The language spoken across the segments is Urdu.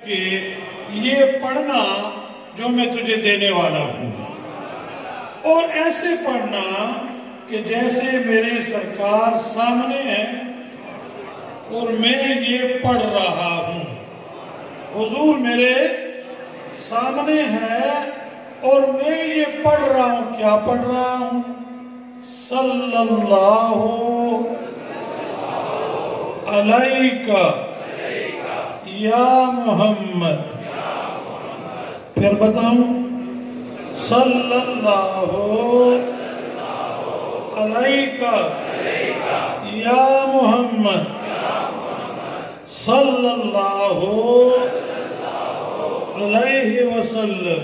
کہ یہ پڑھنا جو میں تجھے دینے والا ہوں، اور ایسے پڑھنا کہ جیسے میرے سرکار سامنے ہیں اور میں یہ پڑھ رہا ہوں۔ حضور میرے سامنے ہے اور میں یہ پڑھ رہا ہوں۔ کیا پڑھ رہا ہوں؟ صلی اللہ علیہ یا محمد۔ پھر بتاؤں، صلی اللہ علیہ یا محمد، صلی اللہ علیہ وسلم،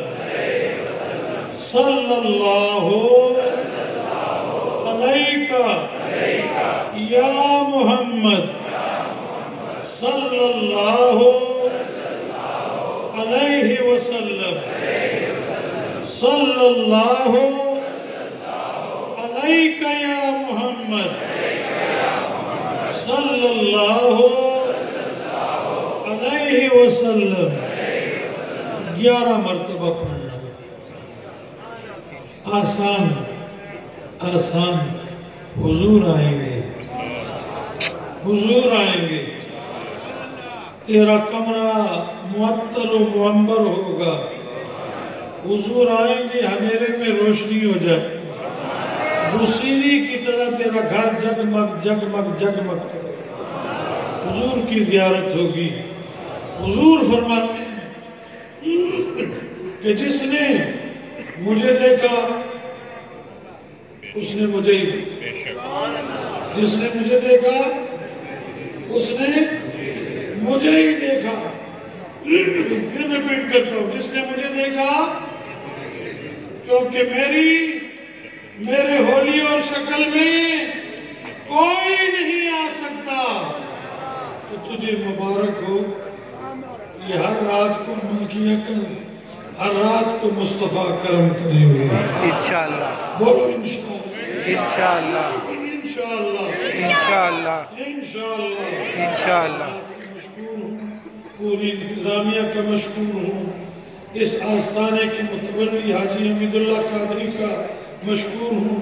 صلی اللہ علیہ یا محمد، صلی اللہ علیہ وسلم، صلی اللہ علیہ یا محمد، صلی اللہ علیہ وسلم۔ 11 مرتبہ پڑھنا، آسان آسان۔ حضور آئیں گے، حضور آئیں گے، تیرا کمرہ معطر و معمر ہوگا، حضور آئیں گے، ہنیرے میں روشنی ہو جائے، بصیری کی طرح تیرا گھر جگمگ جگمگ جگمگ کرے، حضور کی زیارت ہوگی۔ حضور فرماتے ہیں کہ جس نے مجھے دیکھا اس نے مجھے ہی، جس نے مجھے دیکھا اس نے مجھے ہی دیکھا۔ پھر ریپیٹ کرتا ہوں، جس نے مجھے دیکھا، کیونکہ میرے ہولی اور شکل میں کوئی نہیں آ سکتا، تو تجھے مبارک ہو۔ یہ ہر رات کو عمل کیا کر، ہر رات کو مصطفیٰ کرم کرے ہوئے انشاءاللہ۔ بولو انشاءاللہ، انشاءاللہ، انشاءاللہ، انشاءاللہ، انشاءاللہ، انشاءاللہ۔ مشکور ہوں، پوری انتظامیہ کا مشکور ہوں، اس آستانے کے متولی حاجی حمید اللہ قادری کا مشکور ہوں۔